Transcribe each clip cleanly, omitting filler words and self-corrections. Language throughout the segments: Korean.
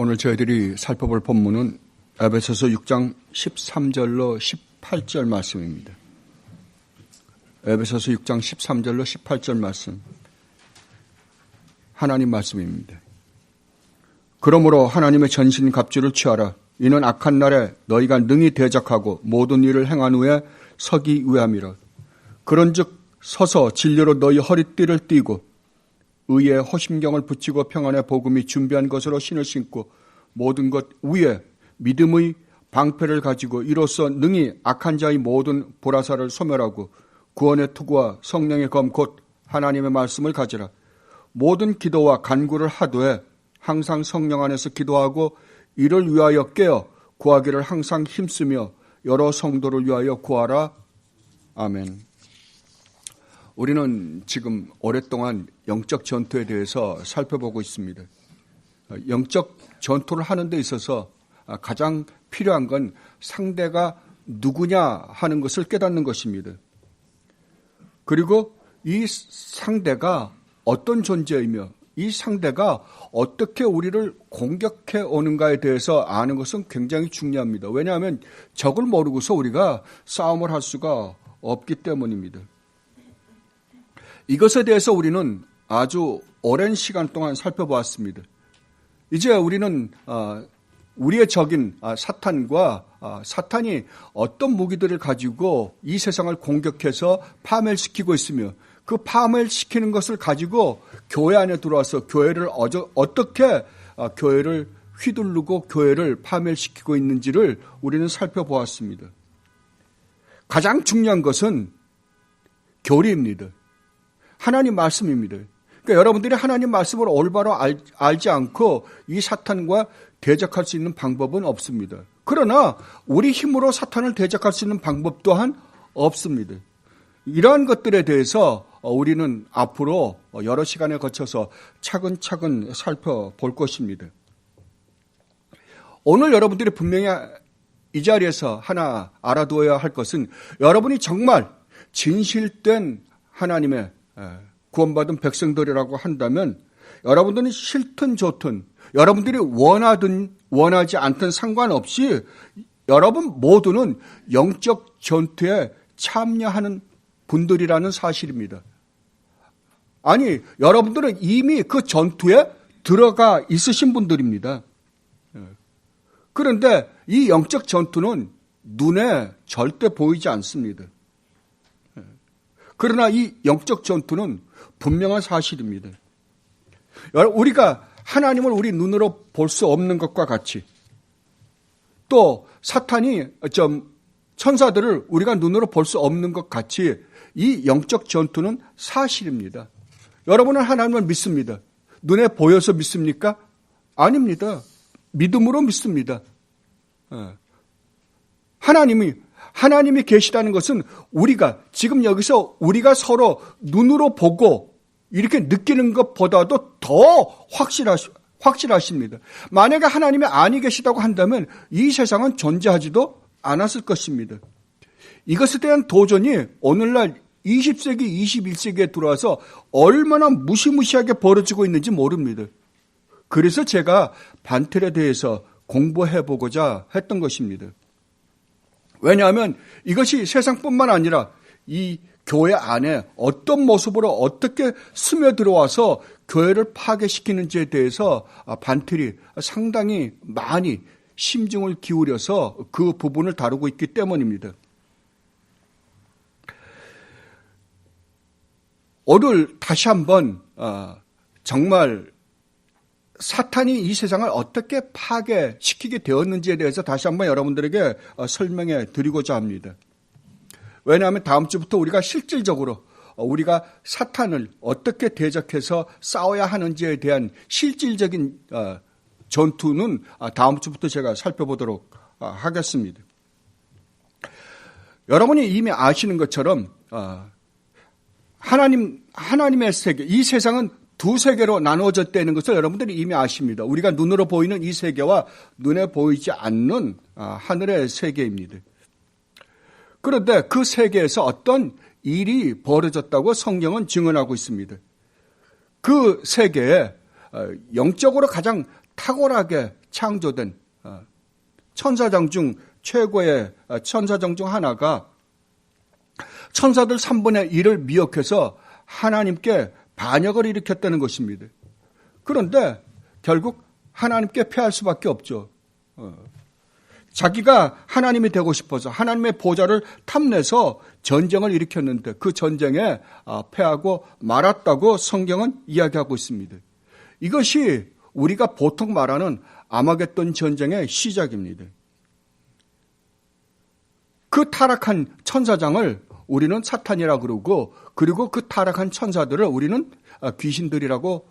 오늘 저희들이 살펴볼 본문은 에베소서 6장 13절로 18절 말씀입니다. 에베소서 6장 13절로 18절 말씀, 하나님 말씀입니다. 그러므로 하나님의 전신 갑주를 취하라. 이는 악한 날에 너희가 능히 대적하고 모든 일을 행한 후에 서기 위함이라. 그런즉 서서 진리로 너희 허리띠를 띠고 의의 허심경을 붙이고 평안의 복음이 준비한 것으로 신을 신고 모든 것 위에 믿음의 방패를 가지고 이로써 능히 악한 자의 모든 보라사를 소멸하고 구원의 투구와 성령의 검 곧 하나님의 말씀을 가지라. 모든 기도와 간구를 하되 항상 성령 안에서 기도하고 이를 위하여 깨어 구하기를 항상 힘쓰며 여러 성도를 위하여 구하라. 아멘. 우리는 지금 오랫동안 영적 전투에 대해서 살펴보고 있습니다. 영적 전투를 하는 데 있어서 가장 필요한 건 상대가 누구냐 하는 것을 깨닫는 것입니다. 그리고 이 상대가 어떤 존재이며 이 상대가 어떻게 우리를 공격해 오는가에 대해서 아는 것은 굉장히 중요합니다. 왜냐하면 적을 모르고서 우리가 싸움을 할 수가 없기 때문입니다. 이것에 대해서 우리는 아주 오랜 시간 동안 살펴보았습니다. 이제 우리는 우리의 적인 사탄과 사탄이 어떤 무기들을 가지고 이 세상을 공격해서 파멸시키고 있으며 그 파멸시키는 것을 가지고 교회 안에 들어와서 교회를 어떻게 교회를 휘두르고 교회를 파멸시키고 있는지를 우리는 살펴보았습니다. 가장 중요한 것은 교리입니다. 하나님 말씀입니다. 그러니까 여러분들이 하나님 말씀을 올바로 알지 않고 이 사탄과 대적할 수 있는 방법은 없습니다. 그러나 우리 힘으로 사탄을 대적할 수 있는 방법 또한 없습니다. 이러한 것들에 대해서 우리는 앞으로 여러 시간에 거쳐서 차근차근 살펴볼 것입니다. 오늘 여러분들이 분명히 이 자리에서 하나 알아두어야 할 것은 여러분이 정말 진실된 하나님의 구원받은 백성들이라고 한다면 여러분들은 싫든 좋든 여러분들이 원하든 원하지 않든 상관없이 여러분 모두는 영적 전투에 참여하는 분들이라는 사실입니다. 아니, 여러분들은 이미 그 전투에 들어가 있으신 분들입니다. 그런데 이 영적 전투는 눈에 절대 보이지 않습니다. 그러나 이 영적 전투는 분명한 사실입니다. 우리가 하나님을 우리 눈으로 볼 수 없는 것과 같이 또 사탄이 천사들을 우리가 눈으로 볼 수 없는 것 같이 이 영적 전투는 사실입니다. 여러분은 하나님을 믿습니다. 눈에 보여서 믿습니까? 아닙니다. 믿음으로 믿습니다. 하나님이 계시다는 것은 우리가 지금 여기서 우리가 서로 눈으로 보고 이렇게 느끼는 것보다도 더 확실하십니다. 만약에 하나님이 아니 계시다고 한다면 이 세상은 존재하지도 않았을 것입니다. 이것에 대한 도전이 오늘날 20세기, 21세기에 들어와서 얼마나 무시무시하게 벌어지고 있는지 모릅니다. 그래서 제가 반틀에 대해서 공부해보고자 했던 것입니다. 왜냐하면 이것이 세상뿐만 아니라 이 교회 안에 어떤 모습으로 어떻게 스며들어와서 교회를 파괴시키는지에 대해서 반틀이 상당히 많이 심중을 기울여서 그 부분을 다루고 있기 때문입니다. 오늘 다시 한번 정말 사탄이 이 세상을 어떻게 파괴시키게 되었는지에 대해서 다시 한번 여러분들에게 설명해 드리고자 합니다. 왜냐하면 다음 주부터 우리가 실질적으로 우리가 사탄을 어떻게 대적해서 싸워야 하는지에 대한 실질적인 전투는 다음 주부터 제가 살펴보도록 하겠습니다. 여러분이 이미 아시는 것처럼 하나님의 세계, 이 세상은 두 세계로 나누어졌다는 것을 여러분들이 이미 아십니다. 우리가 눈으로 보이는 이 세계와 눈에 보이지 않는 하늘의 세계입니다. 그런데 그 세계에서 어떤 일이 벌어졌다고 성경은 증언하고 있습니다. 그 세계에 영적으로 가장 탁월하게 창조된 천사장 중 최고의 천사장 중 하나가 천사들 3분의 1을 미혹해서 하나님께 반역을 일으켰다는 것입니다. 그런데 결국 하나님께 패할 수밖에 없죠. 자기가 하나님이 되고 싶어서 하나님의 보좌를 탐내서 전쟁을 일으켰는데 그 전쟁에 패하고 말았다고 성경은 이야기하고 있습니다. 이것이 우리가 보통 말하는 아마겟돈 전쟁의 시작입니다. 그 타락한 천사장을 우리는 사탄이라고 그러고, 그리고 그 타락한 천사들을 우리는 귀신들이라고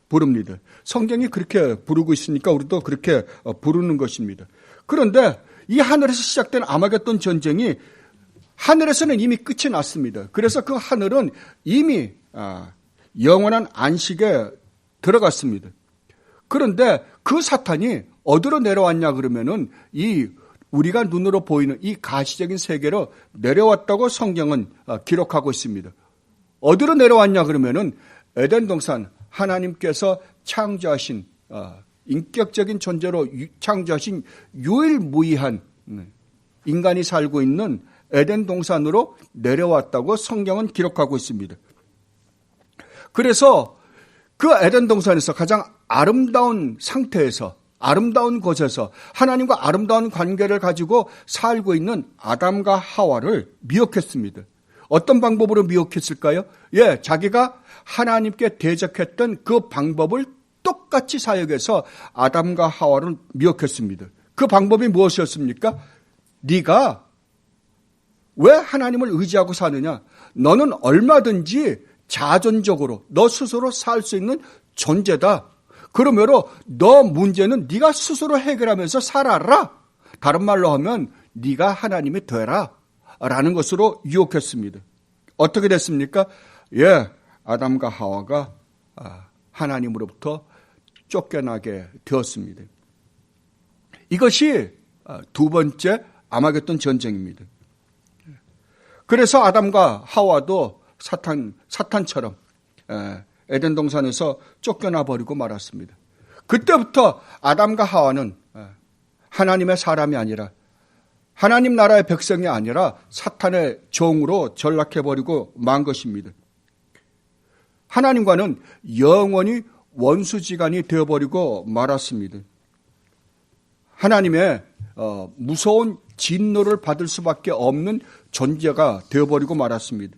부릅니다. 성경이 그렇게 부르고 있으니까 우리도 그렇게 부르는 것입니다. 그런데 이 하늘에서 시작된 아마겟돈 전쟁이 하늘에서는 이미 끝이 났습니다. 그래서 그 하늘은 이미 영원한 안식에 들어갔습니다. 그런데 그 사탄이 어디로 내려왔냐 그러면은 우리가 눈으로 보이는 이 가시적인 세계로 내려왔다고 성경은 기록하고 있습니다. 어디로 내려왔냐 그러면은 에덴 동산 하나님께서 창조하신 인격적인 존재로 창조하신 유일무이한 인간이 살고 있는 에덴 동산으로 내려왔다고 성경은 기록하고 있습니다. 그래서 그 에덴 동산에서 가장 아름다운 상태에서, 아름다운 곳에서 하나님과 아름다운 관계를 가지고 살고 있는 아담과 하와를 미혹했습니다. 어떤 방법으로 미혹했을까요? 자기가 하나님께 대적했던 그 방법을 똑같이 사역해서 아담과 하와를 미혹했습니다. 그 방법이 무엇이었습니까? 네가 왜 하나님을 의지하고 사느냐? 너는 얼마든지 자존적으로 너 스스로 살 수 있는 존재다. 그러므로 너 문제는 네가 스스로 해결하면서 살아라. 다른 말로 하면 네가 하나님이 되라 라는 것으로 유혹했습니다. 어떻게 됐습니까? 아담과 하와가 하나님으로부터 쫓겨나게 되었습니다. 이것이 두 번째 아마겟돈 전쟁입니다. 그래서 아담과 하와도 사탄처럼 에덴 동산에서 쫓겨나 버리고 말았습니다. 그때부터 아담과 하와는 하나님의 사람이 아니라 하나님 나라의 백성이 아니라 사탄의 종으로 전락해버리고 만 것입니다. 하나님과는 영원히 원수지간이 되어버리고 말았습니다. 하나님의 무서운 진노를 받을 수밖에 없는 존재가 되어버리고 말았습니다.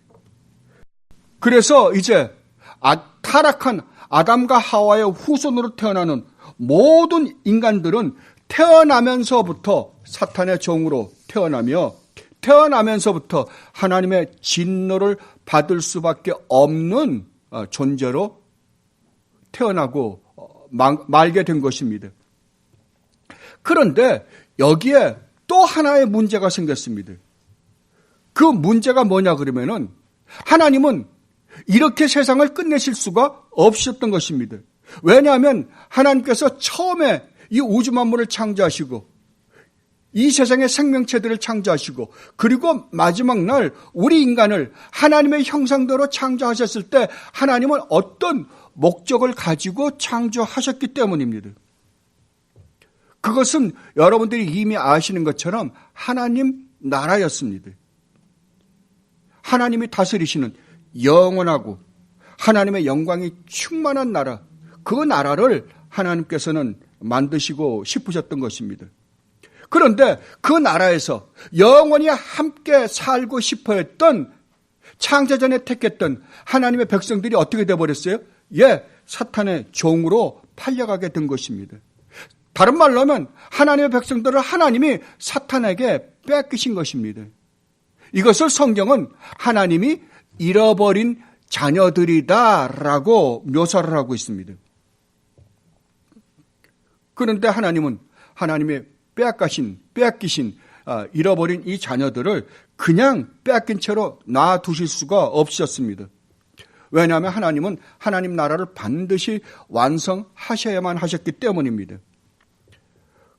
그래서 이제 타락한 아담과 하와의 후손으로 태어나는 모든 인간들은 태어나면서부터 사탄의 종으로 태어나면서부터 하나님의 진노를 받을 수밖에 없는 존재로 태어나고 말게 된 것입니다. 그런데 여기에 또 하나의 문제가 생겼습니다. 그 문제가 뭐냐 그러면은 하나님은 이렇게 세상을 끝내실 수가 없으셨던 것입니다. 왜냐하면 하나님께서 처음에 이 우주 만물을 창조하시고 이 세상의 생명체들을 창조하시고 그리고 마지막 날 우리 인간을 하나님의 형상대로 창조하셨을 때 하나님은 어떤 목적을 가지고 창조하셨기 때문입니다. 그것은 여러분들이 이미 아시는 것처럼 하나님 나라였습니다. 하나님이 다스리시는 영원하고 하나님의 영광이 충만한 나라, 그 나라를 하나님께서는 만드시고 싶으셨던 것입니다. 그런데 그 나라에서 영원히 함께 살고 싶어 했던 창조전에 택했던 하나님의 백성들이 어떻게 되어버렸어요? 사탄의 종으로 팔려가게 된 것입니다. 다른 말로 하면 하나님의 백성들을 하나님이 사탄에게 뺏기신 것입니다. 이것을 성경은 하나님이 잃어버린 자녀들이다라고 묘사를 하고 있습니다. 그런데 하나님은 하나님의 빼앗기신 잃어버린 이 자녀들을 그냥 빼앗긴 채로 놔두실 수가 없으셨습니다. 왜냐하면 하나님은 하나님 나라를 반드시 완성하셔야만 하셨기 때문입니다.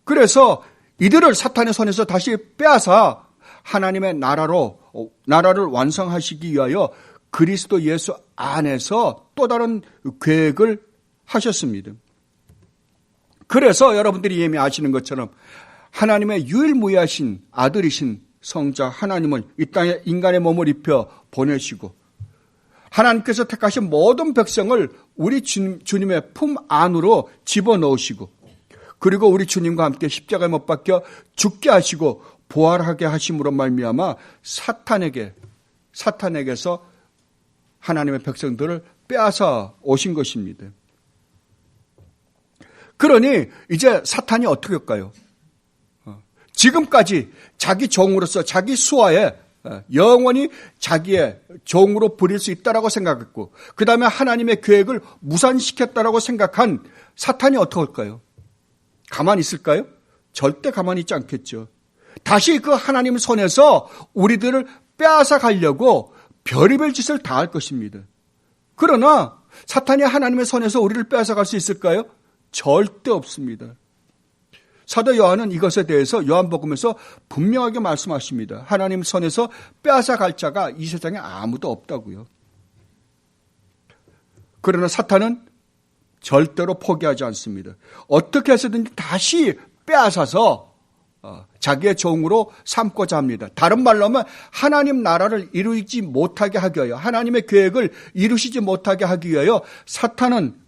그래서 이들을 사탄의 손에서 다시 빼앗아 하나님의 나라를 완성하시기 위하여 그리스도 예수 안에서 또 다른 계획을 하셨습니다. 그래서 여러분들이 이미 아시는 것처럼 하나님의 유일무이하신 아들이신 성자 하나님을 이 땅에 인간의 몸을 입혀 보내시고 하나님께서 택하신 모든 백성을 우리 주님의 품 안으로 집어넣으시고 그리고 우리 주님과 함께 십자가에 못 박혀 죽게 하시고 부활하게 하심으로 말미암아 사탄에게서 하나님의 백성들을 빼앗아 오신 것입니다. 그러니 이제 사탄이 어떻게 할까요? 지금까지 자기 종으로서 자기 수하에 영원히 자기의 종으로 부릴 수 있다라고 생각했고 그 다음에 하나님의 계획을 무산시켰다라고 생각한 사탄이 어떻게 할까요? 가만히 있을까요? 절대 가만히 있지 않겠죠. 다시 그 하나님 손에서 우리들을 빼앗아 가려고 별의별 짓을 다 할 것입니다. 그러나 사탄이 하나님의 손에서 우리를 빼앗아 갈 수 있을까요? 절대 없습니다. 사도 요한은 이것에 대해서 요한복음에서 분명하게 말씀하십니다. 하나님 손에서 빼앗아 갈 자가 이 세상에 아무도 없다고요. 그러나 사탄은 절대로 포기하지 않습니다. 어떻게 해서든지 다시 빼앗아서 자기의 종으로 삼고자 합니다. 다른 말로 하면 하나님 나라를 이루지 못하게 하기 위하여 하나님의 계획을 이루시지 못하게 하기 위하여 사탄은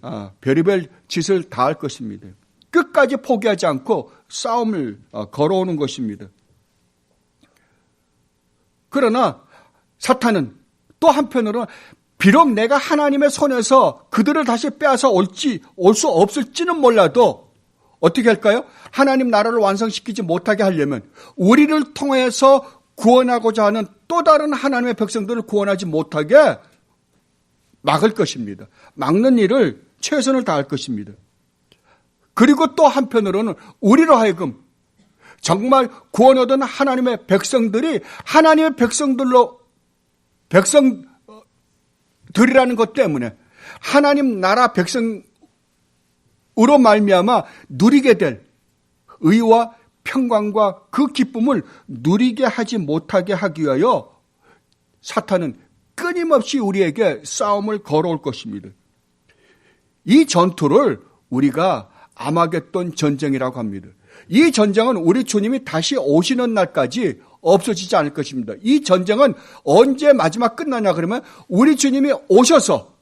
별의별 짓을 다 할 것입니다. 끝까지 포기하지 않고 싸움을 걸어오는 것입니다. 그러나 사탄은 또 한편으로는 비록 내가 하나님의 손에서 그들을 다시 빼앗아 올 수 없을지는 몰라도 어떻게 할까요? 하나님 나라를 완성시키지 못하게 하려면 우리를 통해서 구원하고자 하는 또 다른 하나님의 백성들을 구원하지 못하게 막을 것입니다. 막는 일을 최선을 다할 것입니다. 그리고 또 한편으로는 우리로 하여금 정말 구원 얻은 하나님의 백성들이 하나님의 백성들이라는 것 때문에 하나님 나라 백성으로 말미암아 누리게 될 의와 평강과 그 기쁨을 누리게 하지 못하게 하기 위하여 사탄은 끊임없이 우리에게 싸움을 걸어올 것입니다. 이 전투를 우리가 아마겟돈 전쟁이라고 합니다. 이 전쟁은 우리 주님이 다시 오시는 날까지 없어지지 않을 것입니다. 이 전쟁은 언제 마지막 끝나냐 그러면 우리 주님이 오셔서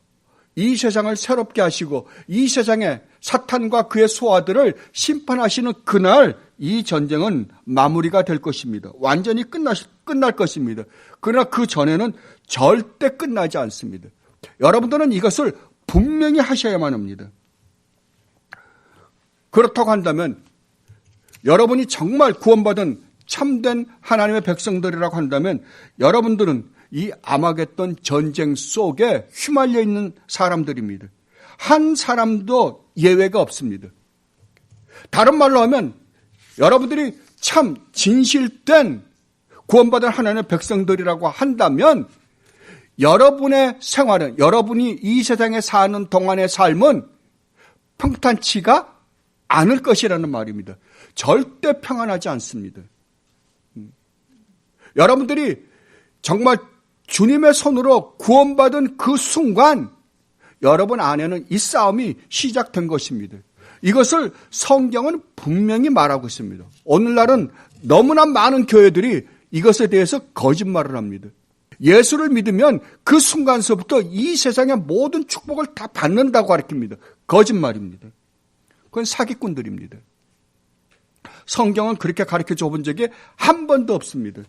이 세상을 새롭게 하시고 이 세상에 사탄과 그의 소아들을 심판하시는 그날 이 전쟁은 마무리가 될 것입니다. 완전히 끝날 것입니다. 그러나 그 전에는 절대 끝나지 않습니다. 여러분들은 이것을 분명히 하셔야만 합니다. 그렇다고 한다면 여러분이 정말 구원받은 참된 하나님의 백성들이라고 한다면 여러분들은 이 아마겟돈 전쟁 속에 휘말려 있는 사람들입니다. 한 사람도 예외가 없습니다. 다른 말로 하면 여러분들이 참 진실된 구원받은 하나님의 백성들이라고 한다면 여러분의 생활은 여러분이 이 세상에 사는 동안의 삶은 평탄치가 않을 것이라는 말입니다. 절대 평안하지 않습니다. 여러분들이 정말 주님의 손으로 구원받은 그 순간 여러분 안에는 이 싸움이 시작된 것입니다. 이것을 성경은 분명히 말하고 있습니다. 오늘날은 너무나 많은 교회들이 이것에 대해서 거짓말을 합니다. 예수를 믿으면 그 순간서부터 이 세상의 모든 축복을 다 받는다고 가르칩니다. 거짓말입니다. 그건 사기꾼들입니다. 성경은 그렇게 가르쳐 준 적이 한 번도 없습니다.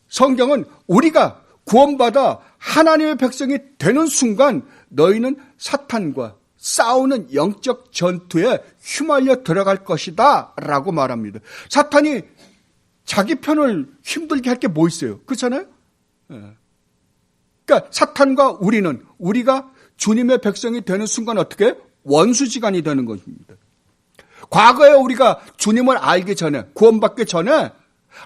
성경은 우리가 구원받아 하나님의 백성이 되는 순간 너희는 사탄과 싸우는 영적 전투에 휘말려 들어갈 것이다 라고 말합니다. 사탄이 자기 편을 힘들게 할 게 뭐 있어요? 그렇잖아요? 그러니까 사탄과 우리가 주님의 백성이 되는 순간 어떻게 원수지간이 되는 것입니다. 과거에 우리가 주님을 알기 전에 구원받기 전에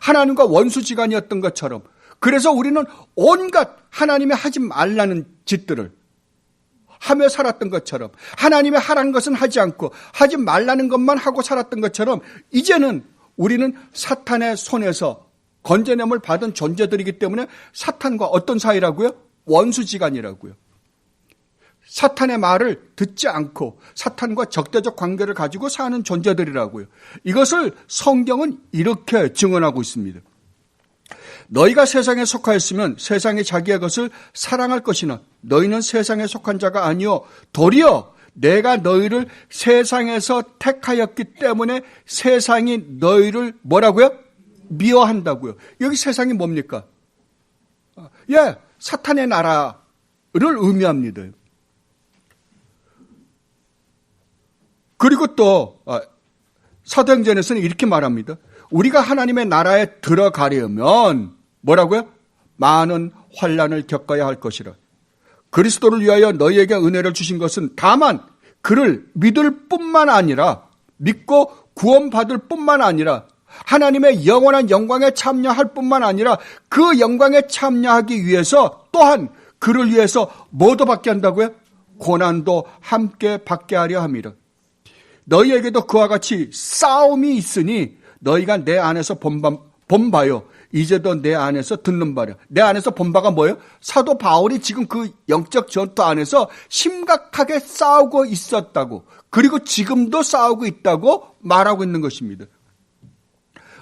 하나님과 원수지간이었던 것처럼 그래서 우리는 온갖 하나님이 하지 말라는 짓들을 하며 살았던 것처럼 하나님이 하라는 것은 하지 않고 하지 말라는 것만 하고 살았던 것처럼 이제는 우리는 사탄의 손에서 건져냄을 받은 존재들이기 때문에 사탄과 어떤 사이라고요? 원수지간이라고요. 사탄의 말을 듣지 않고 사탄과 적대적 관계를 가지고 사는 존재들이라고요. 이것을 성경은 이렇게 증언하고 있습니다. 너희가 세상에 속하였으면 세상이 자기의 것을 사랑할 것이나 너희는 세상에 속한 자가 아니요 도리어 내가 너희를 세상에서 택하였기 때문에 세상이 너희를 뭐라고요? 미워한다고요. 여기 세상이 뭡니까? 예, 사탄의 나라를 의미합니다. 그리고 또 사도행전에서는 이렇게 말합니다. 우리가 하나님의 나라에 들어가려면 뭐라고요? 많은 환난을 겪어야 할 것이라. 그리스도를 위하여 너희에게 은혜를 주신 것은 다만 그를 믿을 뿐만 아니라 믿고 구원받을 뿐만 아니라 하나님의 영원한 영광에 참여할 뿐만 아니라 그 영광에 참여하기 위해서 또한 그를 위해서 뭐도 받게 한다고요? 고난도 함께 받게 하려 함이라. 너희에게도 그와 같이 싸움이 있으니 너희가 내 안에서 본 바요. 이제도 내 안에서 듣는 바려. 내 안에서 본 바가 뭐예요? 사도 바울이 지금 그 영적 전투 안에서 심각하게 싸우고 있었다고, 그리고 지금도 싸우고 있다고 말하고 있는 것입니다.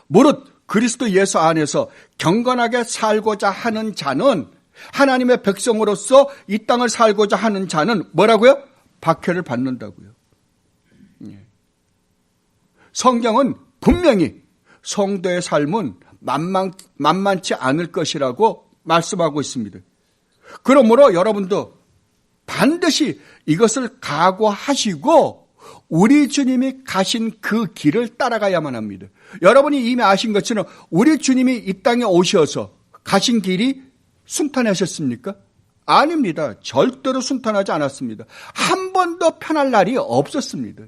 무릇 그리스도 예수 안에서 경건하게 살고자 하는 자는, 하나님의 백성으로서 이 땅을 살고자 하는 자는 뭐라고요? 박해를 받는다고요. 성경은 분명히 성도의 삶은 만만치 않을 것이라고 말씀하고 있습니다. 그러므로 여러분도 반드시 이것을 각오하시고 우리 주님이 가신 그 길을 따라가야만 합니다. 여러분이 이미 아신 것처럼 우리 주님이 이 땅에 오셔서 가신 길이 순탄하셨습니까? 아닙니다. 절대로 순탄하지 않았습니다. 한 번도 편할 날이 없었습니다.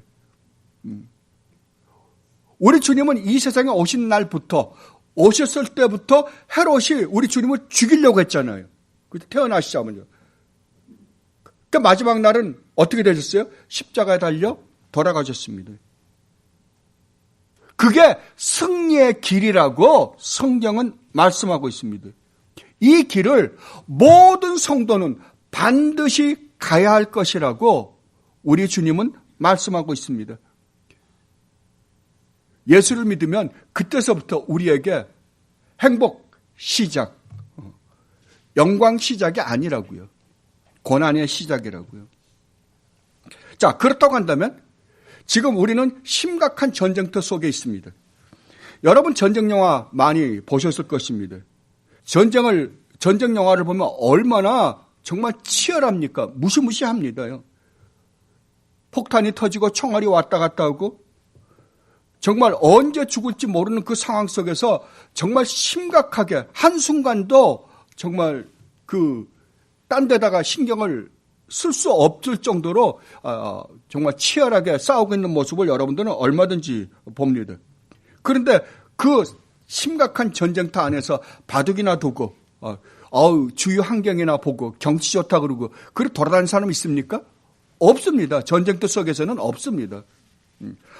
우리 주님은 이 세상에 오신 날부터, 오셨을 때부터 헤롯이 우리 주님을 죽이려고 했잖아요. 태어나시자면요. 그 마지막 날은 어떻게 되셨어요? 십자가에 달려 돌아가셨습니다. 그게 승리의 길이라고 성경은 말씀하고 있습니다. 이 길을 모든 성도는 반드시 가야 할 것이라고 우리 주님은 말씀하고 있습니다. 예수를 믿으면 그때서부터 우리에게 행복 시작, 영광 시작이 아니라고요. 고난의 시작이라고요. 자, 그렇다고 한다면 지금 우리는 심각한 전쟁터 속에 있습니다. 여러분 전쟁 영화 많이 보셨을 것입니다. 전쟁 영화를 보면 얼마나 정말 치열합니까? 무시무시합니다요. 폭탄이 터지고 총알이 왔다 갔다 하고 정말 언제 죽을지 모르는 그 상황 속에서 정말 심각하게 한순간도 정말 딴 데다가 신경을 쓸 수 없을 정도로 정말 치열하게 싸우고 있는 모습을 여러분들은 얼마든지 봅니다. 그런데 그 심각한 전쟁터 안에서 바둑이나 두고 주위 환경이나 보고 경치 좋다 그러고 그렇게 돌아다니는 사람 있습니까? 없습니다. 전쟁터 속에서는 없습니다.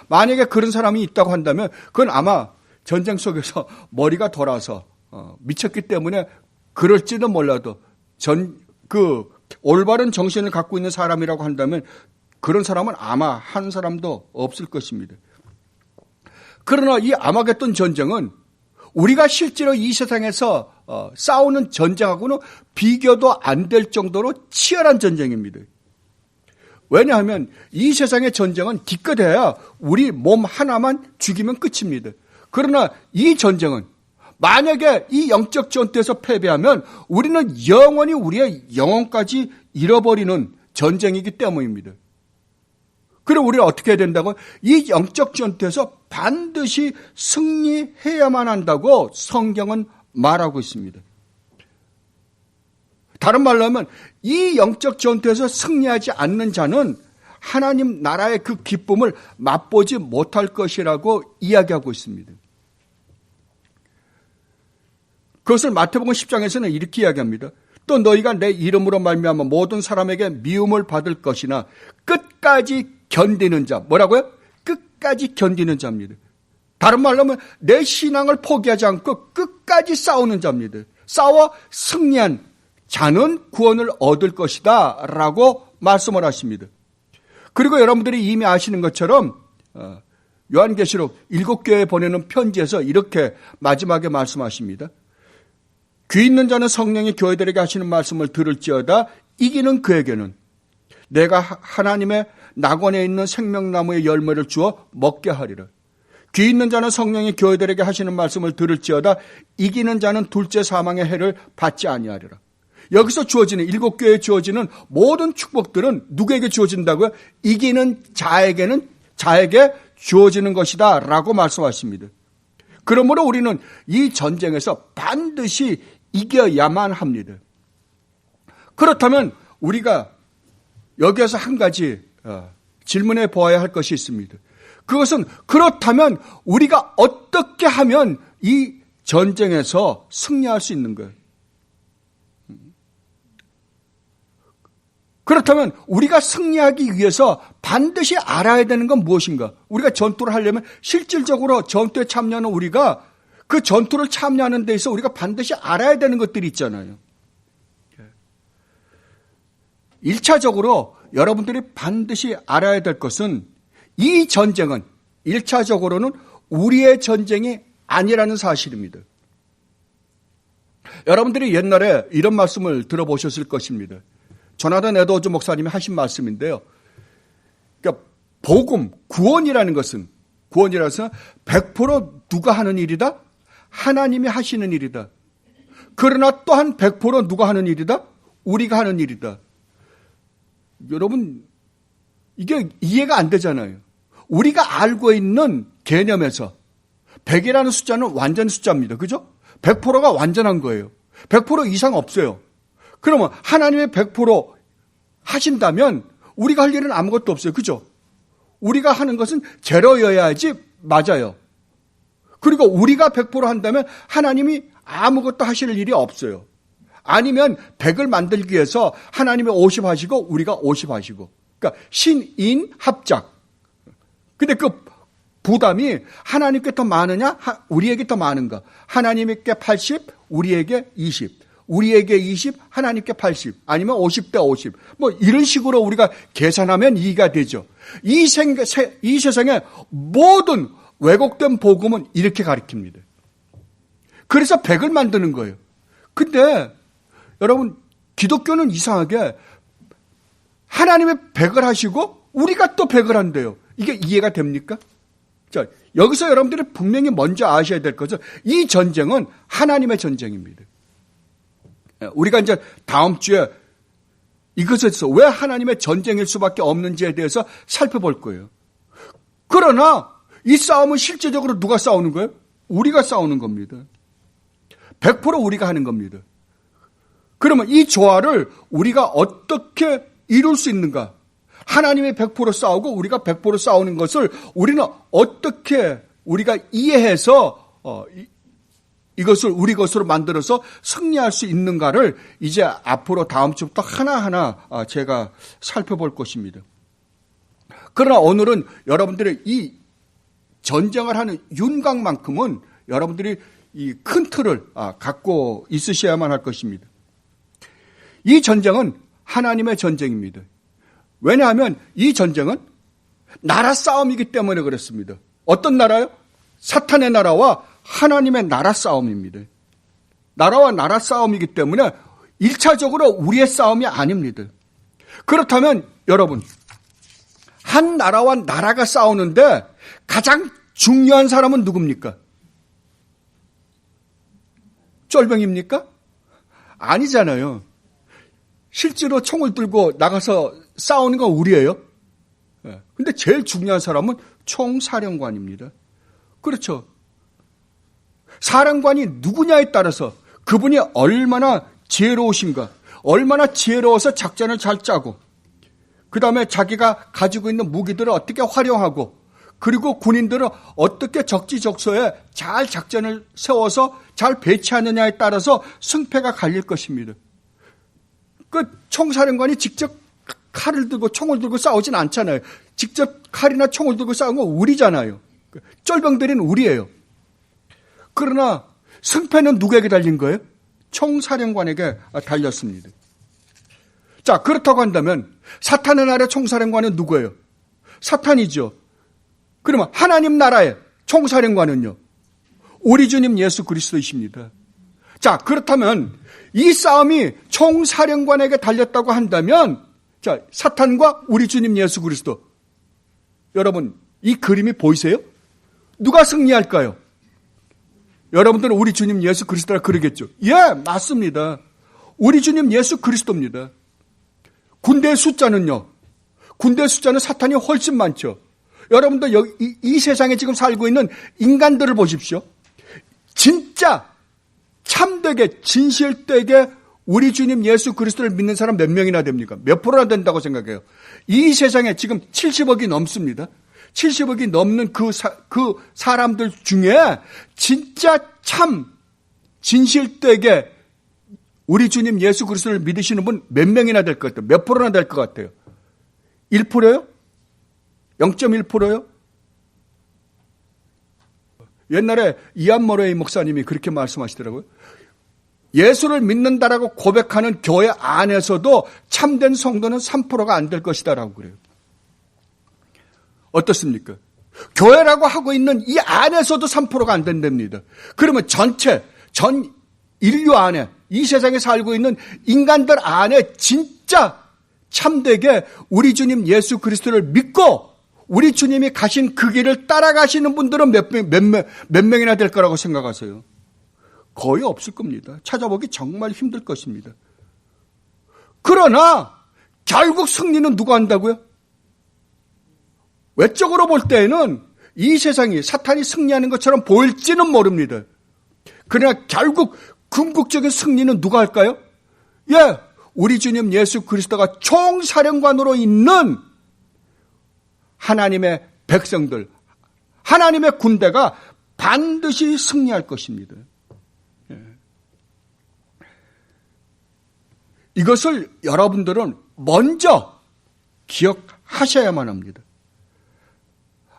만약에 그런 사람이 있다고 한다면 그건 아마 전쟁 속에서 머리가 돌아서 미쳤기 때문에 그럴지도 몰라도 올바른 정신을 갖고 있는 사람이라고 한다면 그런 사람은 아마 한 사람도 없을 것입니다. 그러나 이 아마겟돈 전쟁은 우리가 실제로 이 세상에서 싸우는 전쟁하고는 비교도 안 될 정도로 치열한 전쟁입니다. 왜냐하면 이 세상의 전쟁은 기껏해야 우리 몸 하나만 죽이면 끝입니다. 그러나 이 전쟁은 만약에 이 영적 전투에서 패배하면 우리는 영원히 우리의 영혼까지 잃어버리는 전쟁이기 때문입니다. 그럼 우리는 어떻게 해야 된다고? 이 영적 전투에서 반드시 승리해야만 한다고 성경은 말하고 있습니다. 다른 말로 하면 이 영적 전투에서 승리하지 않는 자는 하나님 나라의 그 기쁨을 맛보지 못할 것이라고 이야기하고 있습니다. 그것을 마태복음 10장에서는 이렇게 이야기합니다. 또 너희가 내 이름으로 말미암아 모든 사람에게 미움을 받을 것이나 끝까지 견디는 자. 뭐라고요? 끝까지 견디는 자입니다. 다른 말로 하면 내 신앙을 포기하지 않고 끝까지 싸우는 자입니다. 싸워 승리한 자는 구원을 얻을 것이다 라고 말씀을 하십니다. 그리고 여러분들이 이미 아시는 것처럼 요한계시록 7교회에 보내는 편지에서 이렇게 마지막에 말씀하십니다. 귀 있는 자는 성령이 교회들에게 하시는 말씀을 들을지어다. 이기는 그에게는 내가 하나님의 낙원에 있는 생명나무의 열매를 주어 먹게 하리라. 귀 있는 자는 성령이 교회들에게 하시는 말씀을 들을지어다. 이기는 자는 둘째 사망의 해를 받지 아니하리라. 여기서 주어지는 7교회에 주어지는 모든 축복들은 누구에게 주어진다고요? 이기는 자에게 주어지는 것이다 라고 말씀하십니다. 그러므로 우리는 이 전쟁에서 반드시 이겨야만 합니다. 그렇다면 우리가 여기에서 한 가지 질문해 보아야 할 것이 있습니다. 그것은 그렇다면 우리가 어떻게 하면 이 전쟁에서 승리할 수 있는 거예요? 그렇다면 우리가 승리하기 위해서 반드시 알아야 되는 건 무엇인가? 우리가 전투를 하려면 실질적으로 전투에 참여하는 우리가 그 전투를 참여하는 데 있어서 우리가 반드시 알아야 되는 것들이 있잖아요. 1차적으로 여러분들이 반드시 알아야 될 것은 이 전쟁은 1차적으로는 우리의 전쟁이 아니라는 사실입니다. 여러분들이 옛날에 이런 말씀을 들어보셨을 것입니다. 조나단 에드워즈 목사님이 하신 말씀인데요. 그러니까 복음, 구원이라는 것은 100% 누가 하는 일이다? 하나님이 하시는 일이다. 그러나 또한 100% 누가 하는 일이다? 우리가 하는 일이다. 여러분, 이게 이해가 안 되잖아요. 우리가 알고 있는 개념에서 100이라는 숫자는 완전 숫자입니다. 그죠? 100%가 완전한 거예요. 100% 이상 없어요. 그러면 하나님의 100% 하신다면 우리가 할 일은 아무것도 없어요. 그죠? 우리가 하는 것은 제로여야지 맞아요. 그리고 우리가 100% 한다면 하나님이 아무것도 하실 일이 없어요. 아니면 100을 만들기 위해서 하나님이 50 하시고 우리가 50 하시고. 그러니까 신인 합작. 근데 그 부담이 하나님께 더 많으냐? 우리에게 더 많은가? 하나님께 80, 우리에게 20. 우리에게 20, 하나님께 80. 아니면 50대 50. 뭐 이런 식으로 우리가 계산하면 이해가 되죠. 이 세상의 모든 왜곡된 복음은 이렇게 가르칩니다. 그래서 100을 만드는 거예요. 근데 여러분, 기독교는 이상하게 하나님의 100을 하시고 우리가 또 100을 한대요. 이게 이해가 됩니까? 자, 여기서 여러분들이 분명히 먼저 아셔야 될 것은 이 전쟁은 하나님의 전쟁입니다. 우리가 이제 다음 주에 이것에서 왜 하나님의 전쟁일 수밖에 없는지에 대해서 살펴볼 거예요. 그러나 이 싸움은 실제적으로 누가 싸우는 거예요? 우리가 싸우는 겁니다. 100% 우리가 하는 겁니다. 그러면 이 조화를 우리가 어떻게 이룰 수 있는가? 하나님이 100% 싸우고 우리가 100% 싸우는 것을 우리는 어떻게 우리가 이해해서 이것을 우리 것으로 만들어서 승리할 수 있는가를 이제 앞으로 다음 주부터 하나하나 제가 살펴볼 것입니다. 그러나 오늘은 여러분들의 이 전쟁을 하는 윤곽만큼은 여러분들이 이 큰 틀을 갖고 있으셔야만 할 것입니다. 이 전쟁은 하나님의 전쟁입니다. 왜냐하면 이 전쟁은 나라 싸움이기 때문에 그렇습니다. 어떤 나라요? 사탄의 나라와 하나님의 나라 싸움입니다. 나라와 나라 싸움이기 때문에 1차적으로 우리의 싸움이 아닙니다. 그렇다면 여러분, 한 나라와 나라가 싸우는데 가장 중요한 사람은 누굽니까? 쫄병입니까? 아니잖아요. 실제로 총을 들고 나가서 싸우는 건 우리예요. 근데 제일 중요한 사람은 총사령관입니다. 그렇죠. 사령관이 누구냐에 따라서 그분이 얼마나 지혜로우신가, 얼마나 지혜로워서 작전을 잘 짜고, 그 다음에 자기가 가지고 있는 무기들을 어떻게 활용하고, 그리고 군인들을 어떻게 적지적소에 잘 작전을 세워서 잘 배치하느냐에 따라서 승패가 갈릴 것입니다. 그 총사령관이 직접 칼을 들고 총을 들고 싸우진 않잖아요. 직접 칼이나 총을 들고 싸운 건 우리잖아요. 쫄병들은 우리예요. 그러나 승패는 누구에게 달린 거예요? 총사령관에게 달렸습니다. 자, 그렇다고 한다면 사탄의 나라의 총사령관은 누구예요? 사탄이죠. 그러면 하나님 나라의 총사령관은요? 우리 주님 예수 그리스도이십니다. 자, 그렇다면 이 싸움이 총사령관에게 달렸다고 한다면, 자, 사탄과 우리 주님 예수 그리스도. 여러분, 이 그림이 보이세요? 누가 승리할까요? 여러분들은 우리 주님 예수 그리스도라 그러겠죠. 예, 맞습니다. 우리 주님 예수 그리스도입니다. 군대의 숫자는요. 군대의 숫자는 사탄이 훨씬 많죠. 여러분들 여기 이 세상에 지금 살고 있는 인간들을 보십시오. 진짜 참되게 진실되게 우리 주님 예수 그리스도를 믿는 사람 몇 명이나 됩니까? 몇 프로나 된다고 생각해요? 이 세상에 지금 70억이 넘습니다. 70억이 넘는 그 사람들 중에 진짜 참 진실되게 우리 주님 예수 그리스도를 믿으시는 분 몇 명이나 될 것 같아요? 몇 프로나 될 것 같아요? 1%요? 0.1%요? 옛날에 이안 머레이 목사님이 그렇게 말씀하시더라고요. 예수를 믿는다라고 고백하는 교회 안에서도 참된 성도는 3%가 안 될 것이다라고 그래요. 어떻습니까? 교회라고 하고 있는 이 안에서도 3%가 안 된답니다. 그러면 전 인류 안에, 이 세상에 살고 있는 인간들 안에 진짜 참되게 우리 주님 예수 그리스도를 믿고 우리 주님이 가신 그 길을 따라가시는 분들은 몇 명이나 될 거라고 생각하세요? 거의 없을 겁니다. 찾아보기 정말 힘들 것입니다. 그러나 결국 승리는 누가 한다고요? 외적으로 볼 때에는 이 세상이 사탄이 승리하는 것처럼 보일지는 모릅니다. 그러나 결국 궁극적인 승리는 누가 할까요? 예, 우리 주님 예수 그리스도가 총사령관으로 있는 하나님의 백성들, 하나님의 군대가 반드시 승리할 것입니다. 예. 이것을 여러분들은 먼저 기억하셔야만 합니다.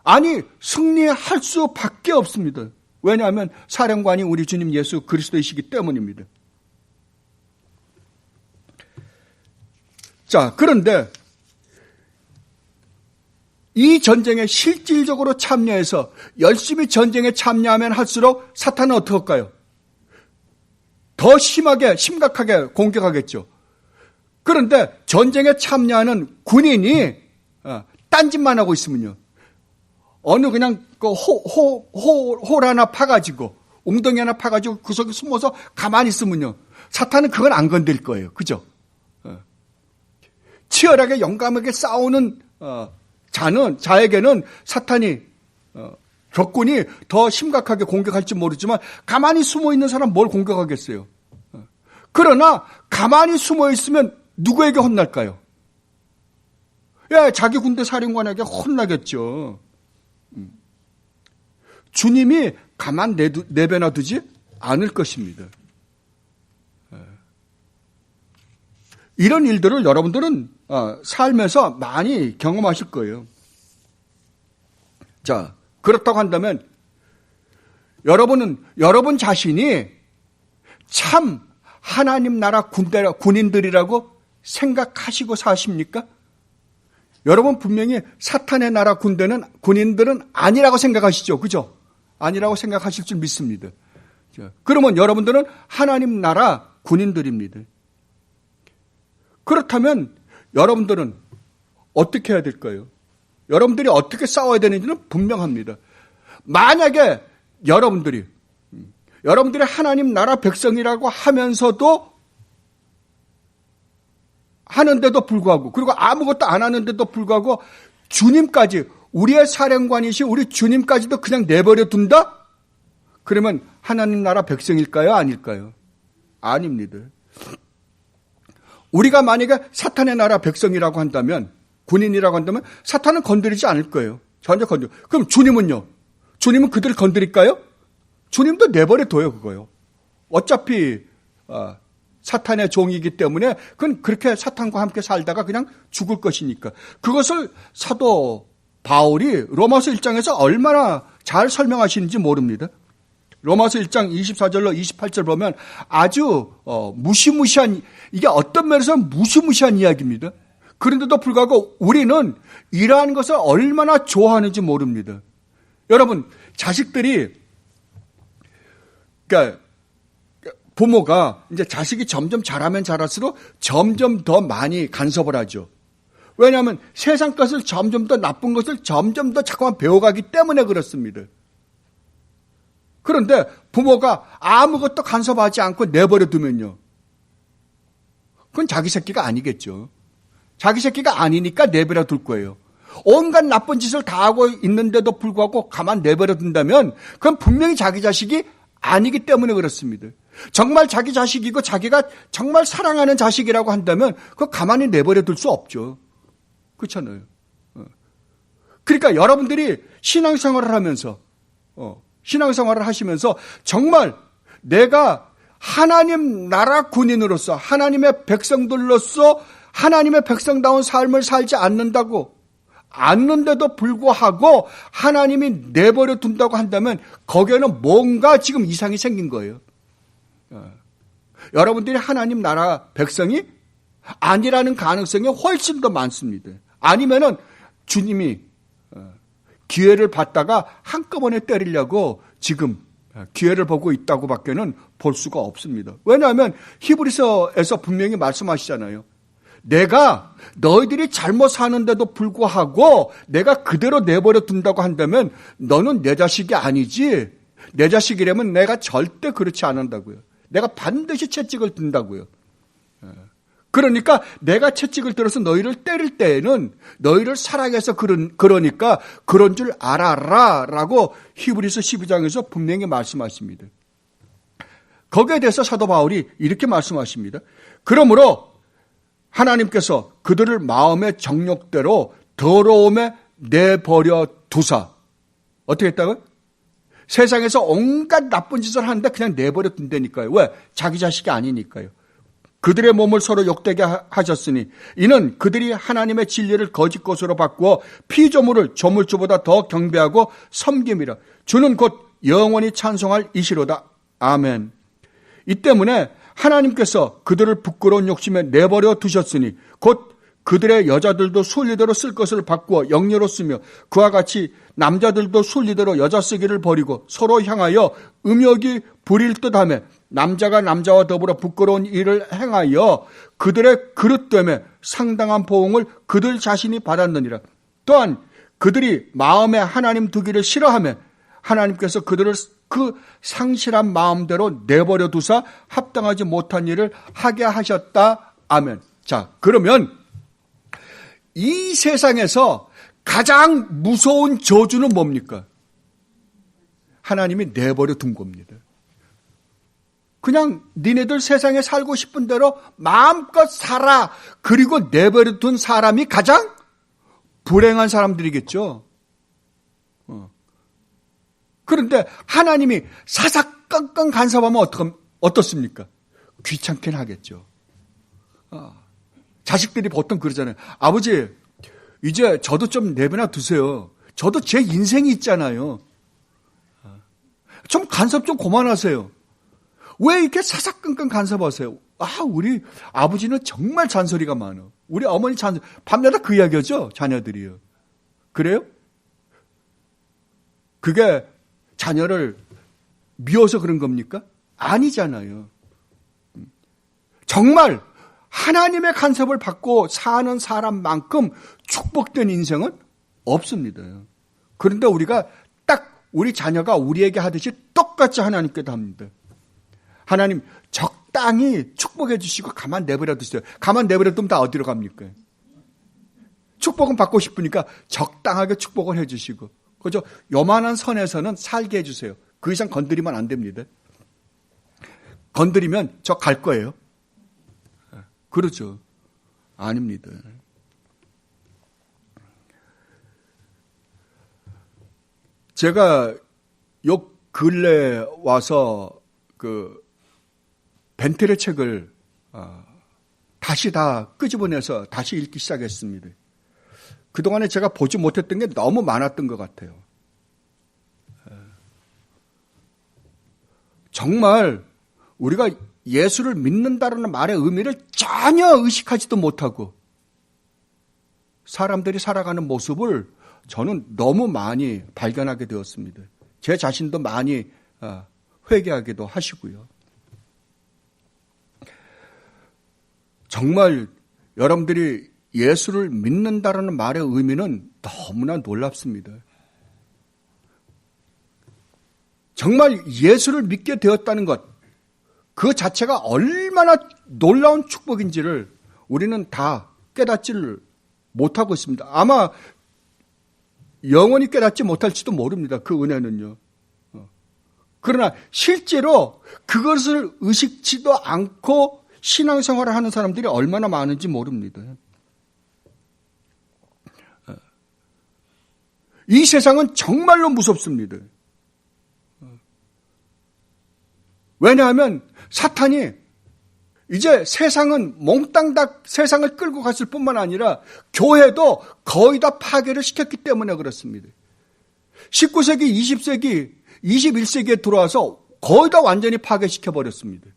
아니, 승리할 수밖에 없습니다. 왜냐하면 사령관이 우리 주님 예수 그리스도이시기 때문입니다. 자, 그런데 이 전쟁에 실질적으로 참여해서 열심히 전쟁에 참여하면 할수록 사탄은 어떻게 할까요? 더 심각하게 공격하겠죠. 그런데 전쟁에 참여하는 군인이 딴짓만 하고 있으면요. 어느 그냥 그 홀 하나 파가지고 웅덩이 하나 파가지고 그 속에 숨어서 가만히 있으면요. 사탄은 그건 안 건들 거예요. 그죠? 치열하게 용감하게 싸우는 자에게는 사탄이 적군이 더 심각하게 공격할지 모르지만 가만히 숨어 있는 사람 뭘 공격하겠어요? 그러나 가만히 숨어 있으면 누구에게 혼날까요? 예, 자기 군대 사령관에게 혼나겠죠. 주님이 가만 내버려 두지 않을 것입니다. 이런 일들을 여러분들은 삶에서 많이 경험하실 거예요. 자, 그렇다고 한다면 여러분 자신이 참 하나님 나라 군인들이라고 생각하시고 사십니까? 여러분 분명히 사탄의 나라 군인들은 아니라고 생각하시죠. 그죠? 아니라고 생각하실 줄 믿습니다. 자, 그러면 여러분들은 하나님 나라 군인들입니다. 그렇다면 여러분들은 어떻게 해야 될까요? 여러분들이 어떻게 싸워야 되는지는 분명합니다. 만약에 여러분들이 하나님 나라 백성이라고 하는데도 불구하고, 그리고 아무것도 안 하는데도 불구하고 주님까지, 우리의 사령관이시 우리 주님까지도 그냥 내버려 둔다? 그러면 하나님 나라 백성일까요? 아닐까요? 아닙니다. 우리가 만약에 사탄의 나라 백성이라고 한다면, 군인이라고 한다면 사탄은 건드리지 않을 거예요. 전혀 그럼 주님은요? 주님은 그들을 건드릴까요? 주님도 내버려 둬요, 그거요. 어차피 사탄의 종이기 때문에 그건 그렇게 사탄과 함께 살다가 그냥 죽을 것이니까. 그것을 사도 바울이 로마서 1장에서 얼마나 잘 설명하시는지 모릅니다. 로마서 1장 24절로 28절 보면 아주 무시무시한, 이게 어떤 면에서 무시무시한 이야기입니다. 그런데도 불구하고 우리는 이러한 것을 얼마나 좋아하는지 모릅니다. 여러분, 자식들이, 그러니까 부모가 이제 자식이 점점 자라면 자랄수록 점점 더 많이 간섭을 하죠. 왜냐하면 세상 것을 점점 더, 나쁜 것을 점점 더 자꾸만 배워가기 때문에 그렇습니다. 그런데 부모가 아무것도 간섭하지 않고 내버려 두면요, 그건 자기 새끼가 아니겠죠. 자기 새끼가 아니니까 내버려 둘 거예요. 온갖 나쁜 짓을 다 하고 있는데도 불구하고 가만 내버려 둔다면 그건 분명히 자기 자식이 아니기 때문에 그렇습니다. 정말 자기 자식이고 자기가 정말 사랑하는 자식이라고 한다면 그거 가만히 내버려 둘 수 없죠. 그렇잖아요. 그러니까 여러분들이 신앙생활을 하면서, 신앙생활을 하시면서 정말 내가 하나님 나라 군인으로서, 하나님의 백성들로서 하나님의 백성다운 삶을 살지 않는데도 불구하고 하나님이 내버려 둔다고 한다면 거기에는 뭔가 지금 이상이 생긴 거예요. 여러분들이 하나님 나라 백성이 아니라는 가능성이 훨씬 더 많습니다. 아니면은 주님이 기회를 받다가 한꺼번에 때리려고 지금 기회를 보고 있다고 밖에는 볼 수가 없습니다. 왜냐하면 히브리서에서 분명히 말씀하시잖아요. 내가 너희들이 잘못 사는데도 불구하고 내가 그대로 내버려 둔다고 한다면 너는 내 자식이 아니지. 내 자식이라면 내가 절대 그렇지 않는다고요. 내가 반드시 채찍을 든다고요. 그러니까 내가 채찍을 들어서 너희를 때릴 때에는 너희를 사랑해서 그러니까 그런 줄 알아라 라고 히브리서 12장에서 분명히 말씀하십니다. 거기에 대해서 사도 바울이 이렇게 말씀하십니다. 그러므로 하나님께서 그들을 마음의 정욕대로 더러움에 내버려 두사. 어떻게 했다고요? 세상에서 온갖 나쁜 짓을 하는데 그냥 내버려 둔다니까요. 왜? 자기 자식이 아니니까요. 그들의 몸을 서로 욕되게 하셨으니 이는 그들이 하나님의 진리를 거짓 것으로 바꾸어 피조물을 조물주보다 더 경배하고 섬김이라. 주는 곧 영원히 찬송할 이시로다. 아멘. 이 때문에 하나님께서 그들을 부끄러운 욕심에 내버려 두셨으니 곧 그들의 여자들도 순리대로 쓸 것을 바꾸어 영예로 쓰며 그와 같이 남자들도 순리대로 여자 쓰기를 버리고 서로 향하여 음욕이 부릴 듯하며 남자가 남자와 더불어 부끄러운 일을 행하여 그들의 그릇됨에 상당한 보응을 그들 자신이 받았느니라. 또한 그들이 마음에 하나님 두기를 싫어하며 하나님께서 그들을 그 상실한 마음대로 내버려 두사 합당하지 못한 일을 하게 하셨다. 아멘. 자, 그러면 이 세상에서 가장 무서운 저주는 뭡니까? 하나님이 내버려 둔 겁니다. 그냥 니네들 세상에 살고 싶은 대로 마음껏 살아. 그리고 내버려 둔 사람이 가장 불행한 사람들이겠죠. 그런데 하나님이 사사건건 간섭하면 어떻습니까? 귀찮긴 하겠죠. 자식들이 보통 그러잖아요. 아버지, 이제 저도 좀 내버려 두세요. 저도 제 인생이 있잖아요. 좀 간섭 좀 그만하세요. 왜 이렇게 사사건건 간섭하세요? 우리 아버지는 정말 잔소리가 많아. 우리 어머니 밤마다 그 이야기죠, 자녀들이요. 그래요? 그게 자녀를 미워서 그런 겁니까? 아니잖아요. 정말 하나님의 간섭을 받고 사는 사람만큼 축복된 인생은 없습니다. 그런데 우리가 딱 우리 자녀가 우리에게 하듯이 똑같이 하나님께도 합니다. 하나님 적당히 축복해 주시고 가만 내버려 두세요. 가만 내버려 두면 다 어디로 갑니까? 축복은 받고 싶으니까 적당하게 축복을 해 주시고 그죠? 요만한 선에서는 살게 해주세요. 그 이상 건드리면 안 됩니다. 건드리면 저 갈 거예요. 그렇죠. 아닙니다. 제가 요 근래 와서 그 벤틀의 책을 다시 다 끄집어내서 다시 읽기 시작했습니다. 그동안에 제가 보지 못했던 게 너무 많았던 것 같아요. 정말 우리가 예수를 믿는다라는 말의 의미를 전혀 의식하지도 못하고 사람들이 살아가는 모습을 저는 너무 많이 발견하게 되었습니다. 제 자신도 많이 회개하기도 하시고요. 정말 여러분들이 예수를 믿는다라는 말의 의미는 너무나 놀랍습니다. 정말 예수를 믿게 되었다는 것, 그 자체가 얼마나 놀라운 축복인지를 우리는 다 깨닫지를 못하고 있습니다. 아마 영원히 깨닫지 못할지도 모릅니다. 그 은혜는요. 그러나 실제로 그것을 의식치도 않고 신앙생활을 하는 사람들이 얼마나 많은지 모릅니다. 이 세상은 정말로 무섭습니다. 왜냐하면 사탄이 이제 세상은 몽땅 다 세상을 끌고 갔을 뿐만 아니라 교회도 거의 다 파괴를 시켰기 때문에 그렇습니다. 19세기, 20세기, 21세기에 들어와서 거의 다 완전히 파괴시켜버렸습니다.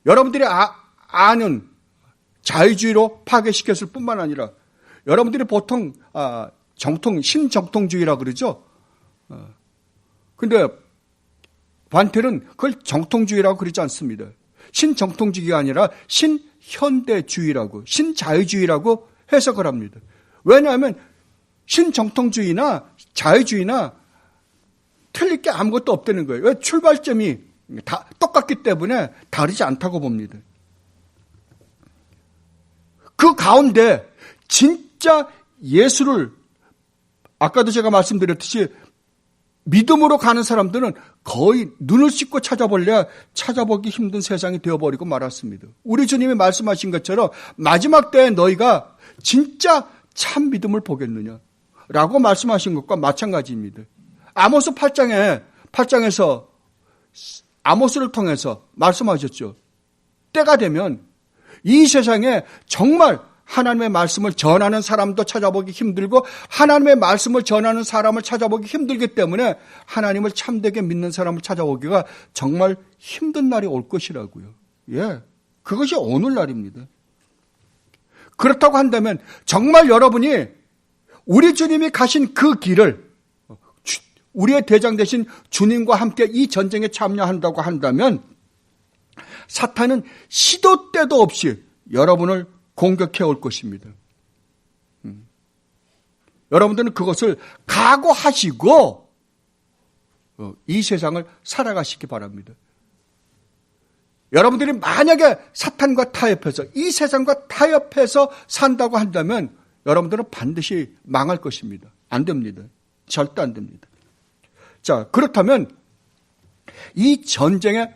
여러분들이 아는 자유주의로 파괴시켰을 뿐만 아니라 여러분들이 보통 신정통주의라고 그러죠. 근데 반텔은 그걸 정통주의라고 그러지 않습니다. 신정통주의가 아니라 신현대주의라고, 신자유주의라고 해석을 합니다. 왜냐하면 신정통주의나 자유주의나 틀릴 게 아무것도 없다는 거예요. 왜? 출발점이 다 똑같기 때문에 다르지 않다고 봅니다. 그 가운데 진짜 예수를 아까도 제가 말씀드렸듯이 믿음으로 가는 사람들은 거의 눈을 씻고 찾아볼래야 찾아보기 힘든 세상이 되어버리고 말았습니다. 우리 주님이 말씀하신 것처럼 마지막 때에 너희가 진짜 참 믿음을 보겠느냐 라고 말씀하신 것과 마찬가지입니다. 아모스 8장에서 아모스를 통해서 말씀하셨죠. 때가 되면 이 세상에 정말 하나님의 말씀을 전하는 사람도 찾아보기 힘들고 하나님의 말씀을 전하는 사람을 찾아보기 힘들기 때문에 하나님을 참되게 믿는 사람을 찾아보기가 정말 힘든 날이 올 것이라고요. 예, 그것이 오늘날입니다. 그렇다고 한다면 정말 여러분이 우리 주님이 가신 그 길을 우리의 대장 되신 주님과 함께 이 전쟁에 참여한다고 한다면 사탄은 시도 때도 없이 여러분을 공격해 올 것입니다. 여러분들은 그것을 각오하시고 이 세상을 살아가시기 바랍니다. 여러분들이 만약에 사탄과 타협해서 이 세상과 타협해서 산다고 한다면 여러분들은 반드시 망할 것입니다. 안 됩니다. 절대 안 됩니다. 자, 그렇다면 이 전쟁의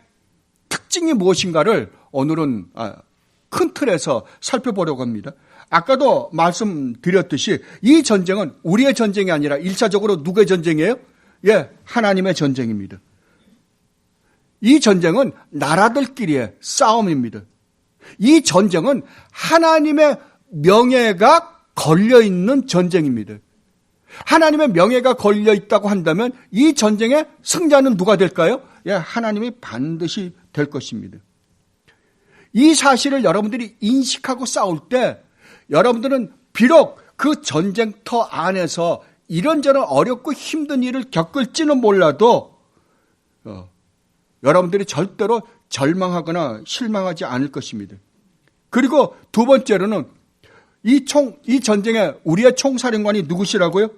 특징이 무엇인가를 오늘은 큰 틀에서 살펴보려고 합니다. 아까도 말씀드렸듯이 이 전쟁은 우리의 전쟁이 아니라 1차적으로 누구의 전쟁이에요? 예, 하나님의 전쟁입니다. 이 전쟁은 나라들끼리의 싸움입니다. 이 전쟁은 하나님의 명예가 걸려있는 전쟁입니다. 하나님의 명예가 걸려있다고 한다면 이 전쟁의 승자는 누가 될까요? 예, 하나님이 반드시 될 것입니다. 이 사실을 여러분들이 인식하고 싸울 때 여러분들은 비록 그 전쟁터 안에서 이런저런 어렵고 힘든 일을 겪을지는 몰라도 여러분들이 절대로 절망하거나 실망하지 않을 것입니다. 그리고 두 번째로는 이 전쟁에 우리의 총사령관이 누구시라고요?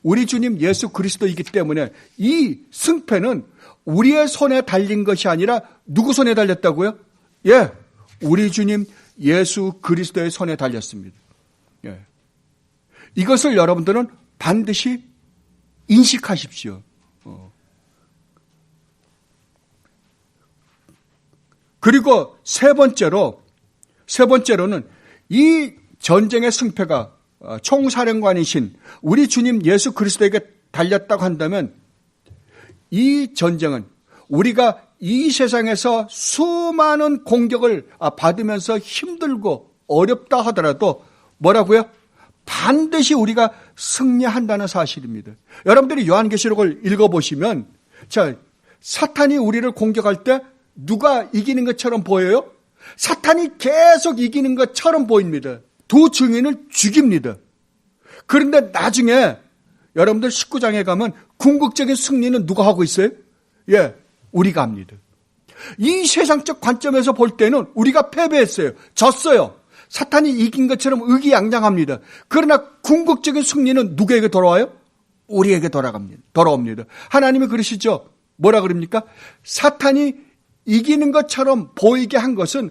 우리 주님 예수 그리스도이기 때문에 이 승패는 우리의 손에 달린 것이 아니라 누구 손에 달렸다고요? 예, 우리 주님 예수 그리스도의 손에 달렸습니다. 예. 이것을 여러분들은 반드시 인식하십시오. 그리고 세 번째로는 이 전쟁의 승패가 총사령관이신 우리 주님 예수 그리스도에게 달렸다고 한다면 이 전쟁은 우리가 이 세상에서 수많은 공격을 받으면서 힘들고 어렵다 하더라도 뭐라고요? 반드시 우리가 승리한다는 사실입니다. 여러분들이 요한계시록을 읽어보시면 자, 사탄이 우리를 공격할 때 누가 이기는 것처럼 보여요? 사탄이 계속 이기는 것처럼 보입니다. 두 증인을 죽입니다. 그런데 나중에 여러분들 19장에 가면 궁극적인 승리는 누가 하고 있어요? 예, 우리가 합니다. 이 세상적 관점에서 볼 때는 우리가 패배했어요. 졌어요. 사탄이 이긴 것처럼 의기양양합니다. 그러나 궁극적인 승리는 누구에게 돌아와요? 우리에게 돌아옵니다. 하나님이 그러시죠. 뭐라 그럽니까? 사탄이 이기는 것처럼 보이게 한 것은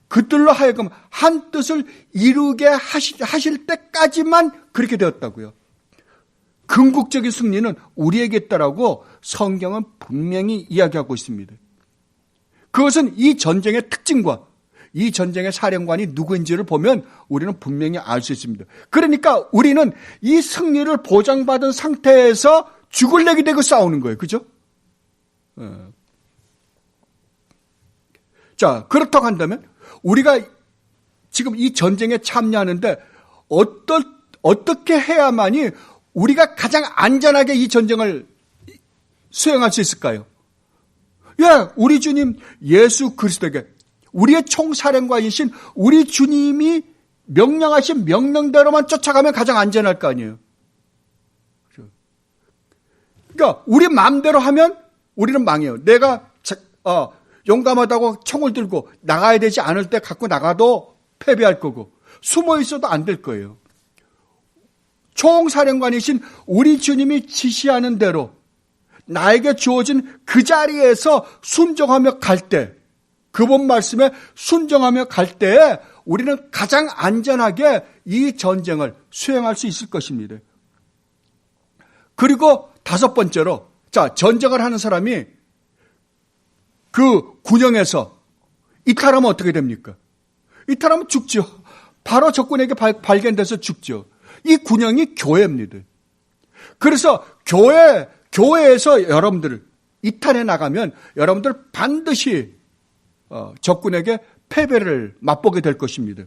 그들로 하여금 한 뜻을 이루게 하실 때까지만 그렇게 되었다고요. 궁극적인 승리는 우리에게 있다라고 성경은 분명히 이야기하고 있습니다. 그것은 이 전쟁의 특징과 이 전쟁의 사령관이 누구인지를 보면 우리는 분명히 알 수 있습니다. 그러니까 우리는 이 승리를 보장받은 상태에서 죽을 내기 되고 싸우는 거예요. 그죠? 자, 그렇다고 한다면 우리가 지금 이 전쟁에 참여하는데 어떻게 해야만이 우리가 가장 안전하게 이 전쟁을 수행할 수 있을까요? 예, 우리 주님 예수 그리스도에게 우리의 총사령관이신 우리 주님이 명령하신 명령대로만 쫓아가면 가장 안전할 거 아니에요. 그러니까 우리 마음대로 하면 우리는 망해요. 내가 용감하다고 총을 들고 나가야 되지 않을 때 갖고 나가도 패배할 거고 숨어 있어도 안 될 거예요. 총사령관이신 우리 주님이 지시하는 대로 나에게 주어진 그 자리에서 순종하며 갈 때, 그분 말씀에 순종하며 갈 때에 우리는 가장 안전하게 이 전쟁을 수행할 수 있을 것입니다. 그리고 다섯 번째로, 자, 전쟁을 하는 사람이 그 군영에서 이탈하면 어떻게 됩니까? 이탈하면 죽죠. 바로 적군에게 발견돼서 죽죠. 이 군영이 교회입니다. 그래서 교회에서 여러분들 이탈해 나가면 여러분들 반드시 적군에게 패배를 맛보게 될 것입니다.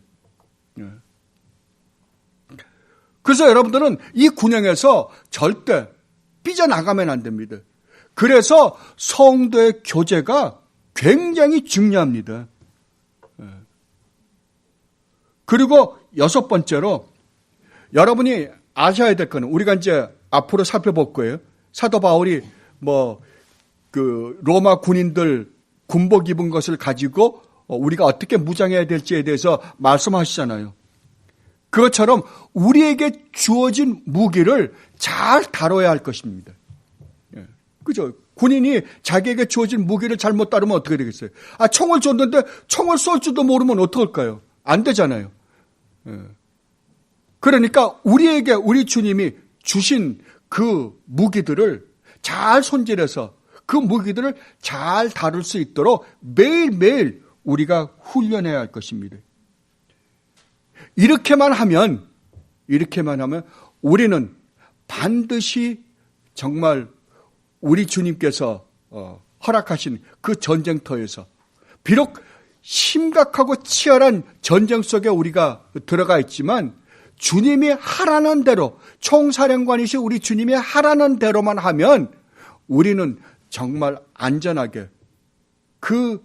그래서 여러분들은 이 군영에서 절대 삐져나가면 안 됩니다. 그래서 성도의 교제가 굉장히 중요합니다. 그리고 여섯 번째로 여러분이 아셔야 될 거는 우리가 이제 앞으로 살펴볼 거예요. 사도 바울이 로마 군인들 군복 입은 것을 가지고 우리가 어떻게 무장해야 될지에 대해서 말씀하시잖아요. 그것처럼 우리에게 주어진 무기를 잘 다뤄야 할 것입니다. 그죠? 군인이 자기에게 주어진 무기를 잘못 다루면 어떻게 되겠어요? 총을 줬는데 총을 쏠 줄도 모르면 어떡할까요? 안 되잖아요. 그러니까 우리에게 우리 주님이 주신 그 무기들을 잘 손질해서 그 무기들을 잘 다룰 수 있도록 매일매일 우리가 훈련해야 할 것입니다. 이렇게만 하면 우리는 반드시 정말 우리 주님께서 허락하신 그 전쟁터에서 비록 심각하고 치열한 전쟁 속에 우리가 들어가 있지만 주님이 하라는 대로, 총사령관이신 우리 주님이 하라는 대로만 하면 우리는 정말 안전하게 그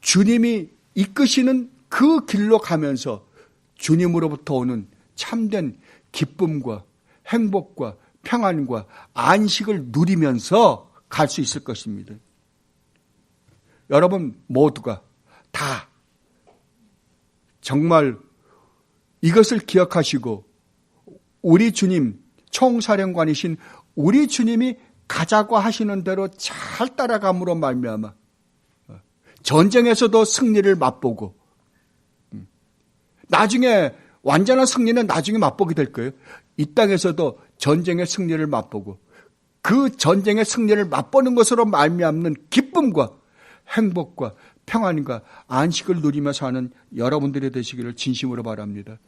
주님이 이끄시는 그 길로 가면서 주님으로부터 오는 참된 기쁨과 행복과 평안과 안식을 누리면서 갈 수 있을 것입니다. 여러분 모두가 다 정말 이것을 기억하시고 우리 주님, 총사령관이신 우리 주님이 가자고 하시는 대로 잘 따라감으로 말미암아 전쟁에서도 승리를 맛보고 나중에 완전한 승리는 나중에 맛보게 될 거예요. 이 땅에서도 전쟁의 승리를 맛보고 그 전쟁의 승리를 맛보는 것으로 말미암는 기쁨과 행복과 평안과 안식을 누리며 사는 여러분들이 되시기를 진심으로 바랍니다.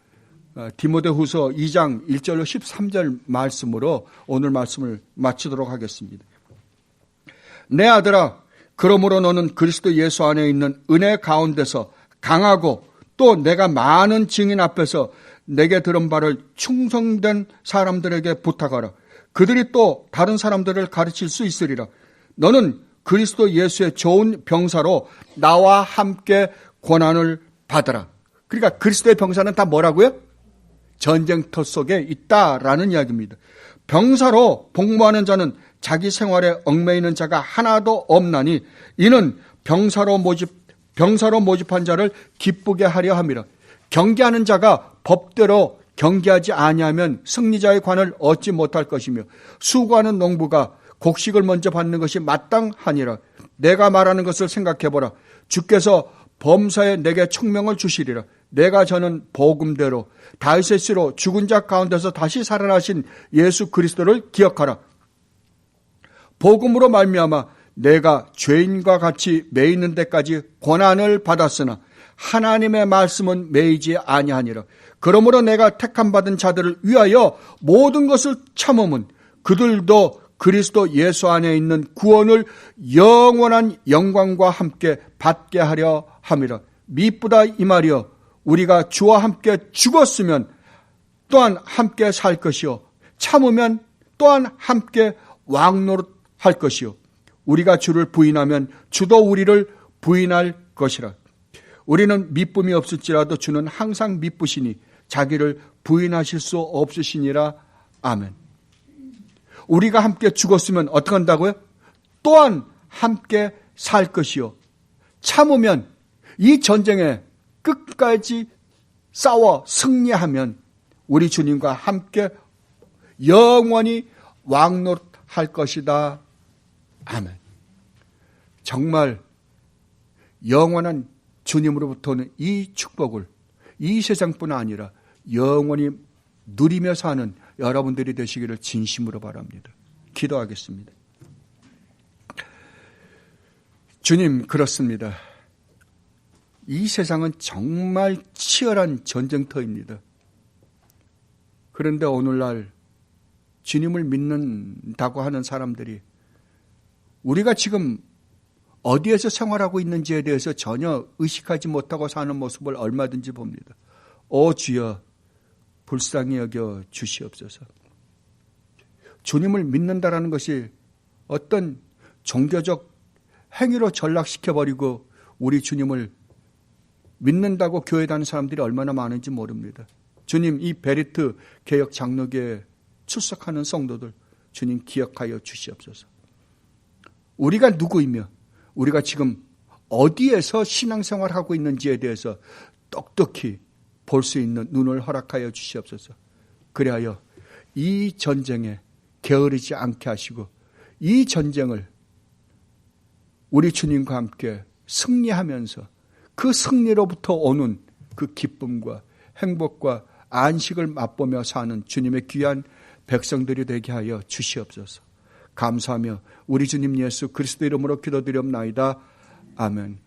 디모데후서 2장 1절로 13절 말씀으로 오늘 말씀을 마치도록 하겠습니다. 내 아들아, 그러므로 너는 그리스도 예수 안에 있는 은혜 가운데서 강하고 또 내가 많은 증인 앞에서 내게 들은 바를 충성된 사람들에게 부탁하라. 그들이 또 다른 사람들을 가르칠 수 있으리라. 너는 그리스도 예수의 좋은 병사로 나와 함께 고난을 받아라. 그러니까 그리스도의 병사는 다 뭐라고요? 전쟁터 속에 있다라는 이야기입니다. 병사로 복무하는 자는 자기 생활에 얽매이는 자가 하나도 없나니 이는 병사로 모집한 자를 기쁘게 하려 함이라. 경계하는 자가 법대로 경계하지 아니하면 승리자의 관을 얻지 못할 것이며 수고하는 농부가 곡식을 먼저 받는 것이 마땅하니라. 내가 말하는 것을 생각해보라. 주께서 범사에 내게 총명을 주시리라. 내가 저는 복음대로 다윗의 씨로 죽은 자 가운데서 다시 살아나신 예수 그리스도를 기억하라. 복음으로 말미암아 내가 죄인과 같이 매이는 데까지 고난을 받았으나 하나님의 말씀은 매이지 아니하니라. 그러므로 내가 택함받은 자들을 위하여 모든 것을 참음은 그들도 그리스도 예수 안에 있는 구원을 영원한 영광과 함께 받게 하려 함이라. 미쁘다 이 말이여. 우리가 주와 함께 죽었으면 또한 함께 살 것이요 참으면 또한 함께 왕노릇할 것이요 우리가 주를 부인하면 주도 우리를 부인할 것이라. 우리는 미쁨이 없을지라도 주는 항상 미쁘시니 자기를 부인하실 수 없으시니라. 아멘. 우리가 함께 죽었으면 어떻게 한다고요? 또한 함께 살 것이요 참으면 이 전쟁에 끝까지 싸워 승리하면 우리 주님과 함께 영원히 왕노릇할 것이다. 아멘. 정말 영원한 주님으로부터는 이 축복을 이 세상뿐 아니라 영원히 누리며 사는 여러분들이 되시기를 진심으로 바랍니다. 기도하겠습니다. 주님, 그렇습니다. 이 세상은 정말 치열한 전쟁터입니다. 그런데 오늘날 주님을 믿는다고 하는 사람들이 우리가 지금 어디에서 생활하고 있는지에 대해서 전혀 의식하지 못하고 사는 모습을 얼마든지 봅니다. 오 주여, 불쌍히 여겨 주시옵소서. 주님을 믿는다라는 것이 어떤 종교적 행위로 전락시켜버리고 우리 주님을 믿는다고 교회 다니는 사람들이 얼마나 많은지 모릅니다. 주님, 이 베리트 개혁 장로교에 출석하는 성도들 주님 기억하여 주시옵소서. 우리가 누구이며 우리가 지금 어디에서 신앙생활하고 있는지에 대해서 똑똑히 볼 수 있는 눈을 허락하여 주시옵소서. 그리하여 이 전쟁에 게으르지 않게 하시고 이 전쟁을 우리 주님과 함께 승리하면서 그 승리로부터 오는 그 기쁨과 행복과 안식을 맛보며 사는 주님의 귀한 백성들이 되게 하여 주시옵소서. 감사하며 우리 주님 예수 그리스도 이름으로 기도드리옵나이다. 아멘.